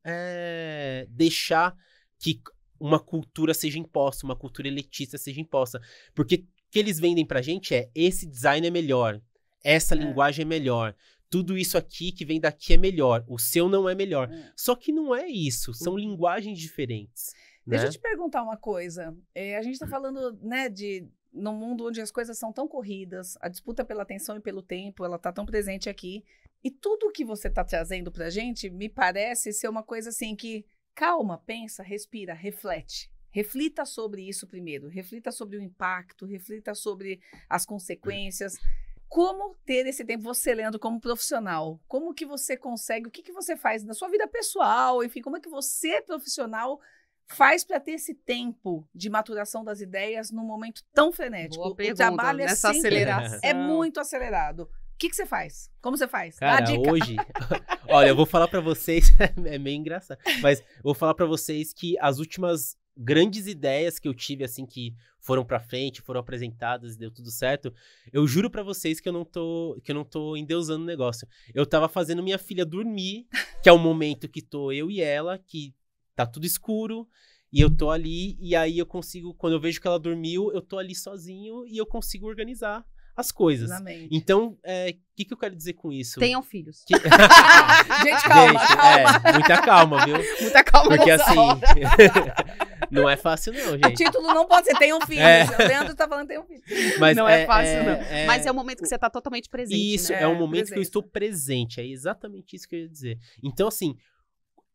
[SPEAKER 3] deixar que uma cultura seja imposta, uma cultura elitista seja imposta. Porque o que eles vendem pra gente esse design é melhor, essa linguagem é melhor, tudo isso aqui que vem daqui é melhor, o seu não é melhor. Só que não é isso, são linguagens diferentes.
[SPEAKER 2] Deixa eu te perguntar uma coisa. A gente tá falando, né, num mundo onde as coisas são tão corridas, a disputa pela atenção e pelo tempo, ela tá tão presente aqui. E tudo que você tá trazendo pra gente, me parece ser uma coisa assim que, calma, pensa, respira, reflete. Reflita sobre isso primeiro, reflita sobre o impacto, reflita sobre as consequências. Como ter esse tempo, você, Leandro, como profissional? Como que você consegue, o que que você faz na sua vida pessoal, enfim, como é que você, profissional, faz para ter esse tempo de maturação das ideias num momento tão frenético?
[SPEAKER 1] Boa pergunta,
[SPEAKER 2] o trabalho
[SPEAKER 1] nessa aceleração.
[SPEAKER 2] é muito acelerado. O que você faz? Como você faz?
[SPEAKER 3] Cara,
[SPEAKER 2] dá a dica.
[SPEAKER 3] hoje... Olha, eu vou falar para vocês... é meio engraçado. Mas eu vou falar para vocês que as últimas grandes ideias que eu tive, assim, que foram pra frente, foram apresentadas e deu tudo certo, eu juro pra vocês que eu não tô endeusando o negócio. Eu tava fazendo minha filha dormir, que é o momento que tô eu e ela, que tá tudo escuro, e eu tô ali, e aí eu consigo, quando eu vejo que ela dormiu, eu tô ali sozinho e eu consigo organizar as coisas.
[SPEAKER 2] Exatamente.
[SPEAKER 3] Então, o que eu quero dizer com isso?
[SPEAKER 1] Tenham filhos.
[SPEAKER 2] Gente, calma.
[SPEAKER 3] Muita calma, viu?
[SPEAKER 1] Muita calma.
[SPEAKER 3] Porque
[SPEAKER 1] nessa
[SPEAKER 3] assim,
[SPEAKER 1] hora.
[SPEAKER 3] não é fácil não,
[SPEAKER 2] O
[SPEAKER 3] gente.
[SPEAKER 2] título não pode ser tenham filhos. O Leandro tá falando tenham filhos.
[SPEAKER 3] Mas
[SPEAKER 1] não é fácil, não. Mas é o momento que você tá totalmente presente.
[SPEAKER 3] Isso,
[SPEAKER 1] né?
[SPEAKER 3] é um momento que eu estou presente. É exatamente isso que eu ia dizer. Então, assim,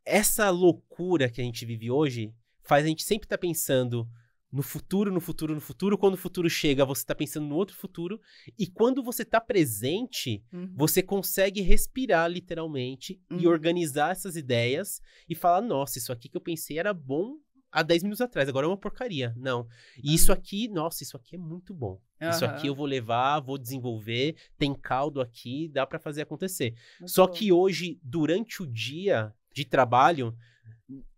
[SPEAKER 3] essa loucura que a gente vive hoje faz a gente sempre estar pensando no futuro. Quando o futuro chega, você tá pensando no outro futuro. E quando você tá presente, você consegue respirar, literalmente, e organizar essas ideias e falar, nossa, isso aqui que eu pensei era bom há 10 minutos atrás, agora é uma porcaria. Não. E isso aqui, nossa, isso aqui é muito bom. Isso aqui eu vou levar, vou desenvolver, tem caldo aqui, dá pra fazer acontecer. Só que hoje, durante o dia de trabalho,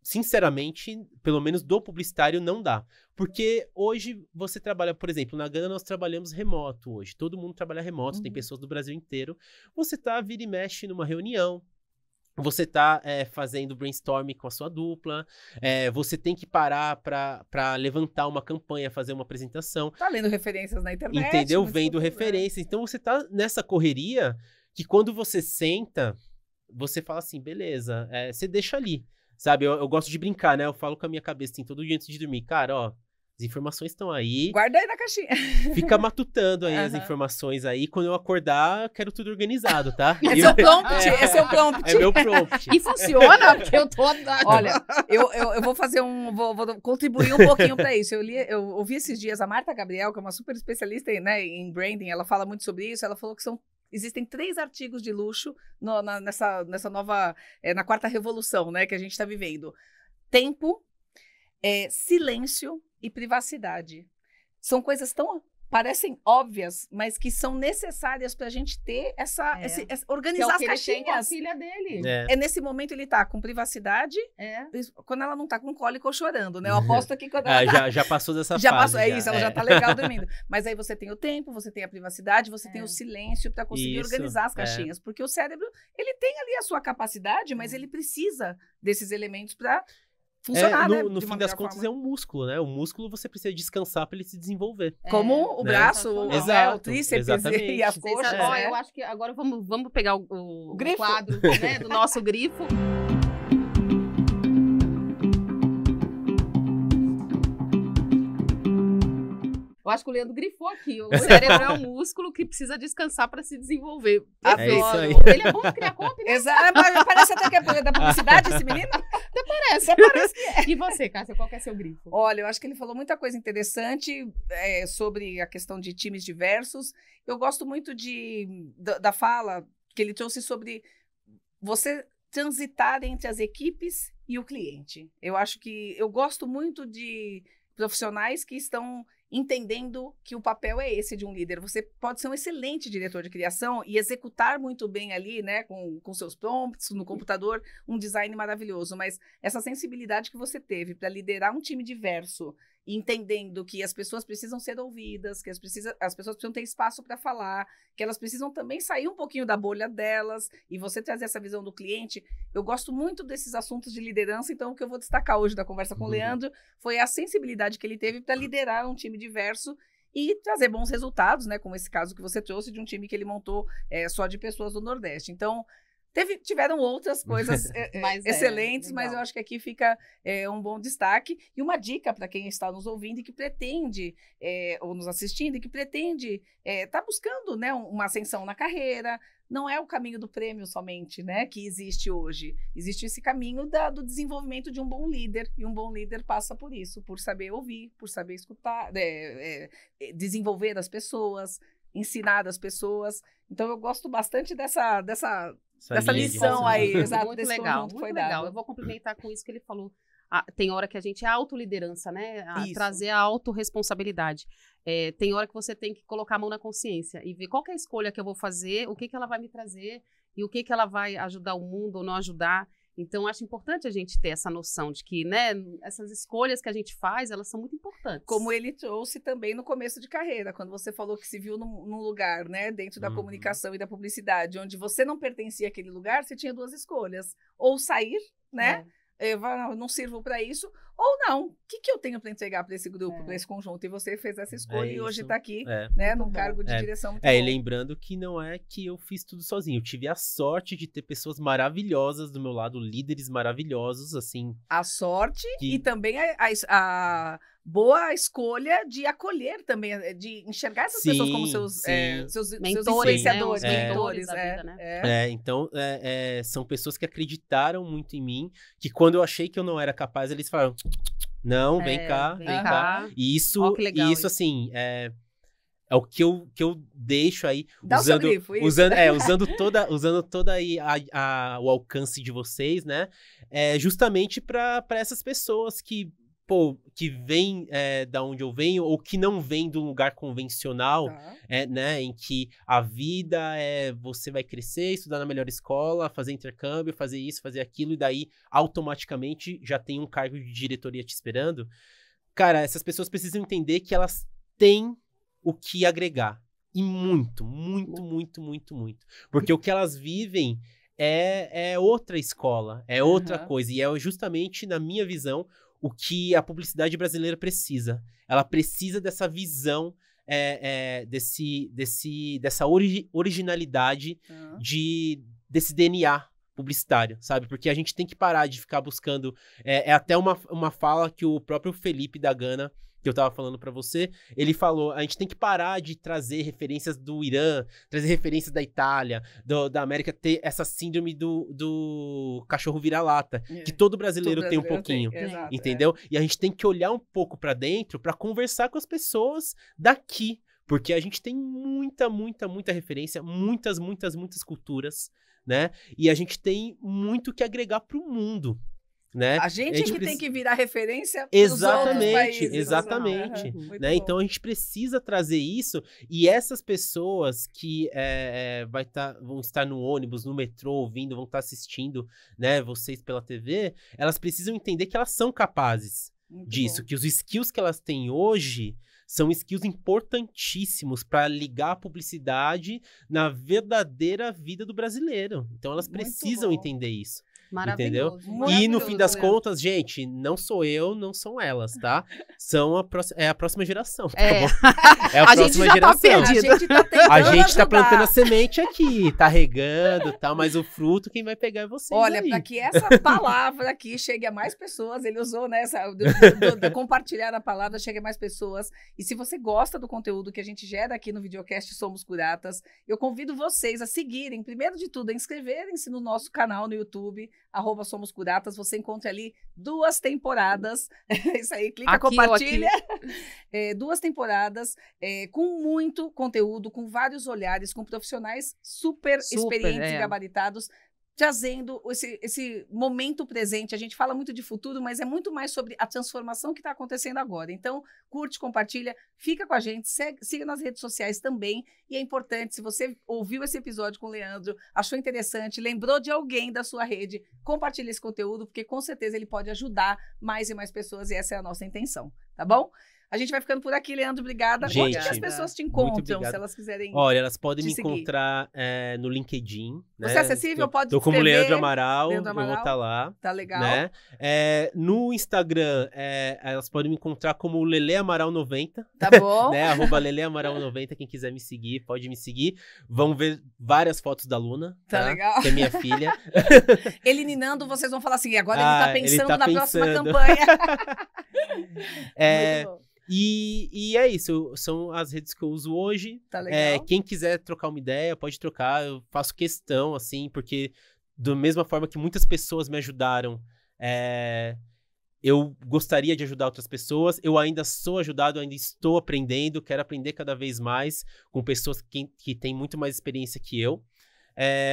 [SPEAKER 3] sinceramente, pelo menos do publicitário, não dá. Porque hoje você trabalha, por exemplo, na Gana nós trabalhamos remoto hoje. Todo mundo trabalha remoto, tem pessoas do Brasil inteiro. Você vira e mexe numa reunião. Você tá fazendo brainstorming com a sua dupla, você tem que parar para levantar uma campanha, fazer uma apresentação.
[SPEAKER 2] Tá lendo referências na internet.
[SPEAKER 3] Entendeu? Vendo referências. Então você tá nessa correria que quando você senta, você fala assim, beleza, você deixa ali. Sabe, eu gosto de brincar, né? Eu falo com a minha cabeça assim, todo dia antes de dormir, cara, ó, as informações estão aí.
[SPEAKER 2] Guarda aí na caixinha.
[SPEAKER 3] Fica matutando aí as informações aí. Quando eu acordar, quero tudo organizado, tá?
[SPEAKER 2] Esse é o prompt. Esse é o prompt.
[SPEAKER 3] É meu prompt.
[SPEAKER 1] E funciona, porque eu tô...
[SPEAKER 2] Olha, eu vou fazer vou contribuir um pouquinho para isso. Eu ouvi esses dias a Marta Gabriel, que é uma super especialista em branding, ela fala muito sobre isso. Ela falou que existem 3 artigos de luxo nessa nova, na quarta revolução, né, que a gente está vivendo. Tempo, silêncio e privacidade. São coisas parecem óbvias, mas que são necessárias para a gente ter essa organizar
[SPEAKER 1] que é o que
[SPEAKER 2] as caixinhas.
[SPEAKER 1] ele tem com a filha dele.
[SPEAKER 2] Nesse momento ele tá com privacidade, quando ela não tá com cólica ou chorando, né? Eu aposto que quando ela
[SPEAKER 3] já passou dessa
[SPEAKER 2] já
[SPEAKER 3] fase.
[SPEAKER 2] Passou, isso, ela já tá legal dormindo. Mas aí você tem o tempo, você tem a privacidade, você tem o silêncio para conseguir organizar as caixinhas, porque o cérebro, ele tem ali a sua capacidade, mas ele precisa desses elementos para funcionar, né?
[SPEAKER 3] No fim das contas, é um músculo, né? O músculo você precisa descansar para ele se desenvolver.
[SPEAKER 2] Como o braço,
[SPEAKER 3] Exato,
[SPEAKER 2] o tríceps
[SPEAKER 3] exatamente.
[SPEAKER 2] e as coxas.
[SPEAKER 1] Eu acho que agora vamos pegar o
[SPEAKER 2] grifo?
[SPEAKER 1] quadro, né, do nosso grifo. Eu acho que o Leandro grifou aqui. O cérebro é um músculo que precisa descansar para se desenvolver.
[SPEAKER 3] É isso aí.
[SPEAKER 1] Ele é bom de criar copy, né?
[SPEAKER 2] Exato. Parece até que é da publicidade esse menino.
[SPEAKER 1] Até parece que é. E você, Cássia, qual que é seu grifo?
[SPEAKER 2] Olha, eu acho que ele falou muita coisa interessante sobre a questão de times diversos. Eu gosto muito da fala que ele trouxe sobre você transitar entre as equipes e o cliente. Eu gosto muito de profissionais que estão entendendo que o papel é esse de um líder. Você pode ser um excelente diretor de criação e executar muito bem ali, né, com seus prompts, no computador, um design maravilhoso, mas essa sensibilidade que você teve para liderar um time diverso, entendendo que as pessoas precisam ser ouvidas, que as pessoas precisam ter espaço para falar, que elas precisam também sair um pouquinho da bolha delas, e você trazer essa visão do cliente. Eu gosto muito desses assuntos de liderança, então o que eu vou destacar hoje da conversa com o Leandro foi a sensibilidade que ele teve para liderar um time diverso e trazer bons resultados, né, como esse caso que você trouxe de um time que ele montou só de pessoas do Nordeste. Então, tiveram outras coisas excelentes, mas eu acho que aqui fica um bom destaque. E uma dica para quem está nos ouvindo e que pretende, ou nos assistindo, e que pretende tá buscando, né, uma ascensão na carreira. Não é o caminho do prêmio somente, né, que existe hoje. Existe esse caminho do desenvolvimento de um bom líder. E um bom líder passa por isso, por saber ouvir, por saber escutar, desenvolver as pessoas, ensinar as pessoas. Então, eu gosto bastante dessa lição aí, exato,
[SPEAKER 1] muito
[SPEAKER 2] desse
[SPEAKER 1] legal,
[SPEAKER 2] conjunto que
[SPEAKER 1] muito
[SPEAKER 2] foi
[SPEAKER 1] legal.
[SPEAKER 2] dado.
[SPEAKER 1] Eu vou complementar com isso que ele falou. Tem hora que a gente é autoliderança, né?
[SPEAKER 2] Isso.
[SPEAKER 1] Trazer a autorresponsabilidade. Tem hora que você tem que colocar a mão na consciência e ver qual que é a escolha que eu vou fazer, o que ela vai me trazer e o que ela vai ajudar o mundo ou não ajudar. Então, acho importante a gente ter essa noção de que, né, essas escolhas que a gente faz, elas são muito importantes.
[SPEAKER 2] Como ele trouxe também no começo de carreira, quando você falou que se viu num lugar, né, dentro da comunicação e da publicidade, onde você não pertencia àquele lugar, você tinha 2 escolhas. Ou sair, né, eu não sirvo para isso, ou não. O que eu tenho para entregar para esse grupo, para esse conjunto? E você fez essa escolha e hoje está aqui, né, num cargo de direção muito bom.
[SPEAKER 3] E lembrando que não é que eu fiz tudo sozinho. Eu tive a sorte de ter pessoas maravilhosas do meu lado, líderes maravilhosos, assim.
[SPEAKER 2] A sorte e também a boa escolha de acolher também, de enxergar essas pessoas como seus influenciadores,
[SPEAKER 1] né?
[SPEAKER 2] mentores.
[SPEAKER 1] Da vida, né?
[SPEAKER 3] Então, são pessoas que acreditaram muito em mim, que quando eu achei que eu não era capaz, eles falaram, não, vem cá. E isso, assim, é o que eu deixo aí, usando toda aí o alcance de vocês, né? Justamente para essas pessoas que pô, que vem da onde eu venho, ou que não vem de um lugar convencional, né, em que a vida você vai crescer, estudar na melhor escola, fazer intercâmbio, fazer isso, fazer aquilo, e daí automaticamente já tem um cargo de diretoria te esperando. Cara, essas pessoas precisam entender que elas têm o que agregar. E muito, muito, muito, muito, muito. Porque o que elas vivem é outra escola, é outra coisa. E é justamente, na minha visão, o que a publicidade brasileira precisa. Ela precisa dessa visão, dessa originalidade, desse DNA publicitário, sabe? Porque a gente tem que parar de ficar buscando... É até uma fala que o próprio Felipe da Gana, que eu tava falando pra você, ele falou, a gente tem que parar de trazer referências do Irã, trazer referências da Itália, da América, ter essa síndrome do cachorro vira-lata, que todo brasileiro tem um pouquinho, entendeu? E a gente tem que olhar um pouco pra dentro pra conversar com as pessoas daqui, porque a gente tem muita, muita, muita referência, muitas, muitas, muitas culturas, né? E a gente tem muito que agregar pro mundo. Né?
[SPEAKER 2] A gente tem que virar referência para os outros países.
[SPEAKER 3] Exatamente. Né? Então a gente precisa trazer isso, e essas pessoas que vão estar no ônibus, no metrô, ouvindo, vão estar assistindo, né, vocês pela TV, elas precisam entender que elas são capazes disso, que os skills que elas têm hoje são skills importantíssimos para ligar a publicidade na verdadeira vida do brasileiro. Então elas precisam entender isso. Entendeu? E no fim das contas, gente, não sou eu, não são elas, tá? É a próxima geração, tá bom? É a próxima geração. A gente tá plantando a semente aqui, tá regando e tal, mas o fruto quem vai pegar é vocês.
[SPEAKER 2] Olha,
[SPEAKER 3] aí.
[SPEAKER 2] Para que essa palavra aqui chegue a mais pessoas, ele usou, né, compartilhar a palavra, chegue a mais pessoas. E se você gosta do conteúdo que a gente gera aqui no videocast Somos Curatas, eu convido vocês a seguirem, primeiro de tudo, a inscreverem-se no nosso canal no YouTube, @Somos Curatas, você encontra ali 2 temporadas, isso aí, clica, aqui, compartilha, 2 temporadas, com muito conteúdo, com vários olhares, com profissionais super experientes e gabaritados, trazendo esse momento presente. A gente fala muito de futuro, mas é muito mais sobre a transformação que está acontecendo agora. Então, curte, compartilha, fica com a gente, siga nas redes sociais também. E é importante, se você ouviu esse episódio com o Leandro, achou interessante, lembrou de alguém da sua rede, compartilhe esse conteúdo, porque com certeza ele pode ajudar mais e mais pessoas, e essa é a nossa intenção, tá bom? A gente vai ficando por aqui, Leandro, obrigada. Onde que as pessoas te encontram, se elas quiserem?
[SPEAKER 3] Olha, elas podem me encontrar no LinkedIn. Né?
[SPEAKER 2] Você é acessível? Pode
[SPEAKER 3] escrever. Tô como Leandro Amaral, eu vou estar lá.
[SPEAKER 2] Tá legal.
[SPEAKER 3] Né? No Instagram, elas podem me encontrar como Lele Amaral 90.
[SPEAKER 2] Tá bom.
[SPEAKER 3] Né? @Lele Amaral 90, quem quiser me seguir, pode me seguir. Vão ver várias fotos da Luna.
[SPEAKER 2] Tá legal.
[SPEAKER 3] Que é minha filha.
[SPEAKER 2] Ele ninando, vocês vão falar assim, agora ele tá pensando na próxima campanha.
[SPEAKER 3] Muito bom. E é isso, são as redes que eu uso hoje.
[SPEAKER 2] Tá legal.
[SPEAKER 3] Quem quiser trocar uma ideia, pode trocar. Eu faço questão, assim, porque da mesma forma que muitas pessoas me ajudaram, eu gostaria de ajudar outras pessoas. Eu ainda sou ajudado, ainda estou aprendendo, quero aprender cada vez mais com pessoas que têm muito mais experiência que eu.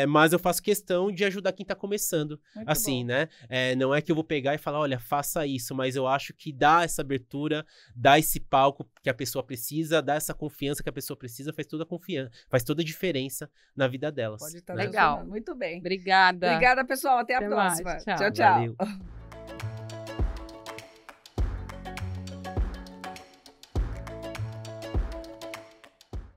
[SPEAKER 3] Mas eu faço questão de ajudar quem tá começando.
[SPEAKER 2] Muito
[SPEAKER 3] assim,
[SPEAKER 2] bom.
[SPEAKER 3] Né? Não é que eu vou pegar e falar, olha, faça isso, mas eu acho que dá essa abertura, dá esse palco que a pessoa precisa, dá essa confiança que a pessoa precisa, faz toda a diferença na vida delas.
[SPEAKER 2] Pode estar
[SPEAKER 1] legal.
[SPEAKER 2] Muito bem.
[SPEAKER 1] Obrigada.
[SPEAKER 2] Obrigada, pessoal. Até a
[SPEAKER 1] Até
[SPEAKER 2] próxima.
[SPEAKER 1] mais. Tchau.
[SPEAKER 2] Tchau, tchau.
[SPEAKER 3] Valeu.